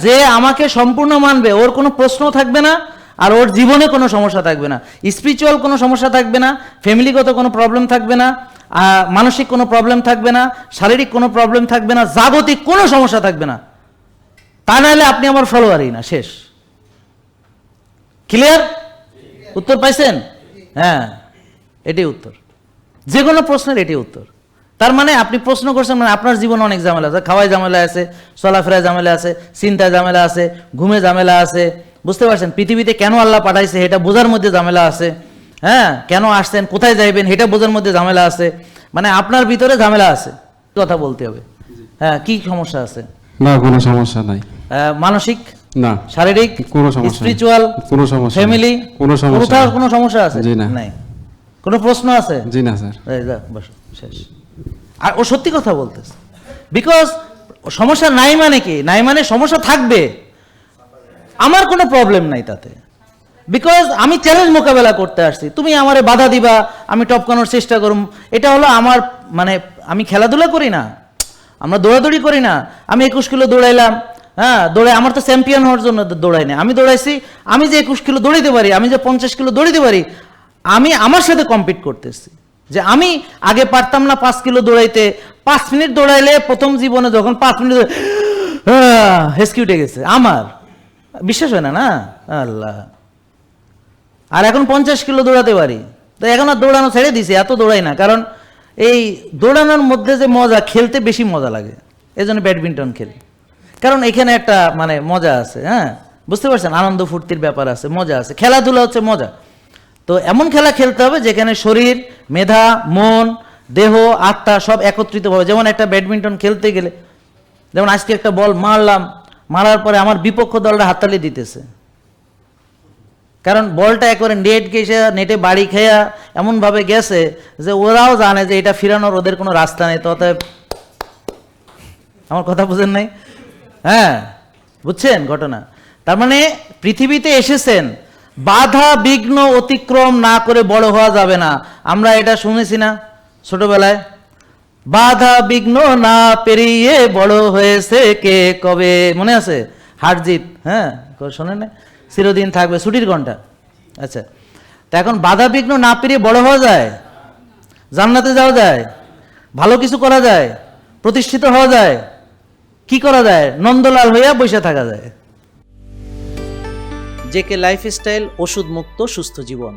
যে আমাকে সম্পূর্ণ মানবে, ওর কোনো প্রশ্ন থাকবে না, আর ওর জীবনে কোনো সমস্যা থাকবে না, স্পিরিচুয়াল কোনো সমস্যা থাকবে না, ফ্যামিলিগত কোনো প্রবলেম থাকবে না, মানসিক কোনো প্রবলেম থাকবে না, শারীরিক কোনো প্রবলেম থাকবে না, জাগতিক কোনো সমস্যা থাকবে না। তা নাহলে আপনি আমার ফলোয়ারই না, শেষ। ক্লিয়ার? উত্তর পাইছেন? হ্যাঁ, এটাই উত্তর। যে কোনো প্রশ্নের এটাই উত্তর। তার মানে আপনি প্রশ্ন করছেন, মানে আপনার জীবনে অনেক ঝামেলা আছে, খাওয়ায় ঝামেলা আছে, চলাফেরায় ঝামেলা আছে, চিন্তায় ঝামেলা আছে, ঘুমে ঝামেলা আছে, বুঝতে পারছেন? পৃথিবীতে কেন আল্লাহ পাঠাইছে এটা বোঝার মধ্যে ঝামেলা আছে, হ্যাঁ, কেন আসছেন, কোথায় যাইবেন এটা বোঝার মধ্যে ঝামেলা আছে, মানে আপনার ভিতরে ঝামেলা আছে, কথা বলতে হবে। হ্যাঁ, কি সমস্যা আছে? না, কোনো সমস্যা নাই। মানসিক না, শারীরিক কোনো সমস্যা, স্পিরিচুয়াল কোনো সমস্যা, ফ্যামিলি কোনো সমস্যা, কোথাও কোনো সমস্যা আছে? জি না। নাই। কোনো প্রশ্ন আছে? জি না স্যার। এই যা, বসো, শেষ। আর ও সত্যি কথা বলতেছে, বিকজ সমস্যা নাই মানে কি? নাই মানে সমস্যা থাকবে, আমার কোনো প্রবলেম নাই তাতে, বিকজ আমি চ্যালেঞ্জ মোকাবেলা করতে আসছি। তুমি আমারে বাধা দিবা, আমি টপকানোর চেষ্টা করুম, এটা হলো আমার, মানে আমি খেলাধুলা করি না, আমরা দৌড়াদৌড়ি করি না। আমি 21 কিলো দৌড়াইলাম, হ্যাঁ, দৌড়াই, আমার তো চ্যাম্পিয়ন হওয়ার জন্য দৌড়াই না, আমি দৌড়াইছি, আমি যে 21 কিলো দৌড়াইতে পারি, আমি যে 50 কিলো দৌড়াইতে পারি, আমি আমার সাথে কম্পিট করতেছি। যে আমি আগে পারতাম না 5 কিলো দৌড়াইতে, 5 মিনিট দৌড়াইলে প্রথম জীবনে যখন 5 মিনিট হেসকি উঠে গেছে, আমার বিশ্বাস হয় না, না আল্লাহ। আর এখন 50 কিলো দৌড়াতে পারি, তো এখন আর দৌড়ানো ছেড়ে দিছি, এত দৌড়াই না, কারণ এই দৌড়ানোর মধ্যে যে মজা, খেলতে বেশি মজা লাগে, এই জন্য ব্যাডমিন্টন খেলি, কারণ এখানে একটা মানে মজা আছে, হ্যাঁ, বুঝতে পারছেন? আনন্দ ফুর্তির ব্যাপার আছে, মজা আছে, খেলাধুলা হচ্ছে মজা। তো এমন খেলা খেলতে হবে যেখানে শরীর, মেধা, মন, দেহ, আত্মা সব একত্রিত হবে। যেমন একটা ব্যাডমিন্টন খেলতে গেলে, যেমন আজকে একটা বল মারলাম, মারার পরে আমার বিপক্ষ দলটা হাততালি দিতেছে, কারণ বলটা একবারে নেট গেছে, নেটে বাড়ি খেয়া এমনভাবে গেছে যে ওরাও জানে যে এটা ফিরানোর ওদের কোনো রাস্তা নেই। তো আমার কথা বুঝেন নাই? হ্যাঁ, বুঝছেন ঘটনা? তার মানে পৃথিবীতে এসেছেন, বাধা বিঘ্ন অতিক্রম না করে বড় হওয়া যাবে না। আমরা এটা শুনেছি না ছোটবেলায়? বাধা বিঘ্ন না পেরিয়ে বড় হয়েছে কে কবে, মনে আছে? হারজিত, হ্যাঁ, শোনেন না? চিরদিন থাকবে ছুটির ঘন্টা। আচ্ছা, তা এখন বাধা বিঘ্ন না পেরিয়ে বড় হওয়া যায়, জান্নাতে যাওয়া যায়, ভালো কিছু করা যায়, প্রতিষ্ঠিত হওয়া যায়, কি করা যায়? নন্দলাল হইয়া বসে থাকা যায়। জেকে লাইফস্টাইল, ওষুধ মুক্ত সুস্থ জীবন।